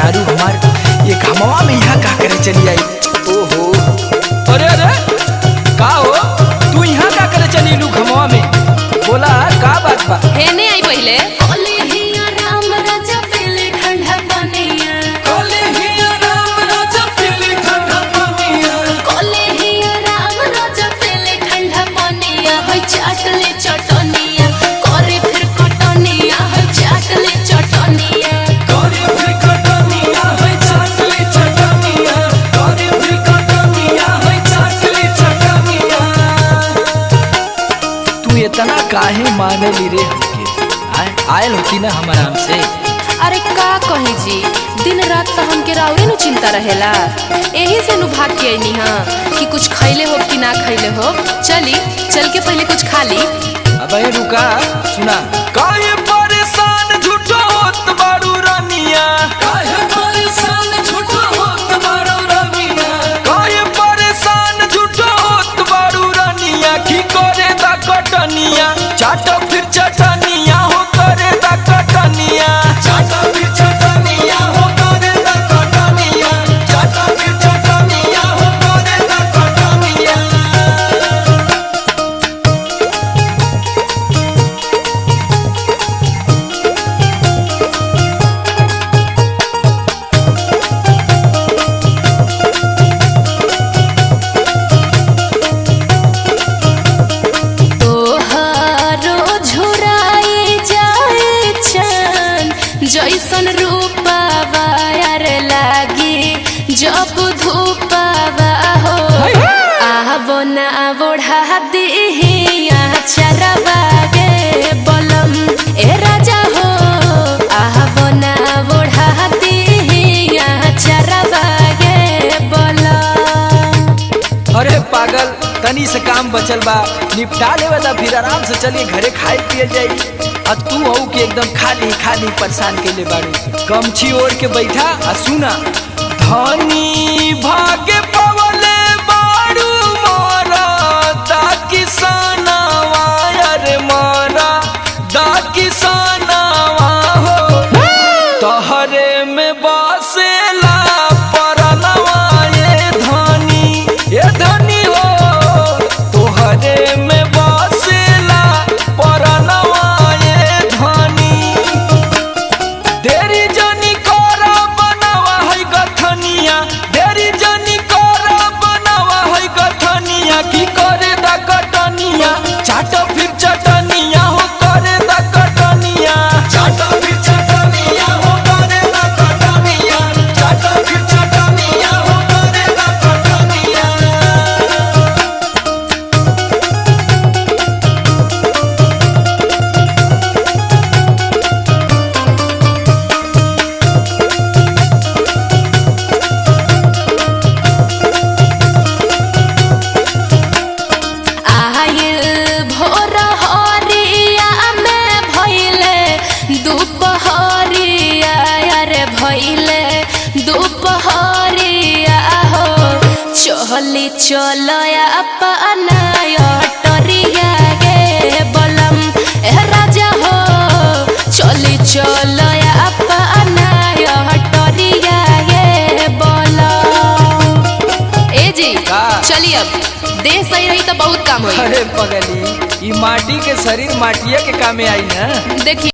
मेहरारू हमार ये घमवा में यहाँ का करे चली आई। ओहो अरे अरे का हो तू यहाँ का करे चली लू घमवा में, बोला का बात बा? हेने आई पहले इतना काहे माने ली रे हमके? आयल होती ना हम आराम से। अरे का कही जी, दिन रात तो हमके राउरे नु चिंता रहेला, यही से नु भाग के आईनी हां कि कुछ खैले हो कि ना खैले हो। चली चल के पहले कुछ खा ली। अबे रुका सुना, काहे परेशान झूठो होत बारू रानिया, काहे परेशान झूठो होत बारू रानिया, काहे परेशान झूठो होत बारू रानिया, की करे दा कटनिया चाटो फिर चटनिया हो करे दा कटनिया, चाटो फिर चटनिया हो करे दा कटनिया, चाटो फिर चटनिया हो करे दा कटनिया। जैसन रूपावा यार लागी जब धूपावा हो, आबो ना बोढ़ा दिहिया चरवा गे बलम ए राजा हो, आबो ना बोढ़ा दिहिया चरवा गे बलम। अरे पागल तनी से काम बचल बा निपटा लेवला, फिर आराम से चलिए घरे खाए पिए जाई। आ तू हो कि एकदम खाली खाली परेशान के ले बाड़ू, गमछी ओढ़ के बैठा आ सुना, धनी भागे पवले बाड़ू मारा दा किसानवा, अरे मारा दा किसानवा हो, तहरे में बसेला परनवा ये धनी हो, तोहरे में बसेला परनवा ये धनी, देरी जनी करा बनावा है गथनिया, देरी जनी करा बनावा है गथनिया, की करे दा कटनिया चाटो फिर चटनिया हो करे दा कटनिया, चाटो फिर चटनिया हो करे दा कटनिया, चाटो फिर चटनिया हो करे दा कटनिया। चली चलो अपना टरिया गे बलम ए राजा हो, चली चलो अपना टरिया गे बलम। ए जी चलिए अब देह सही रही तो बहुत काम होई। अरे पगली ई माटी के शरीर माटिया के कामे आई ना। देखिए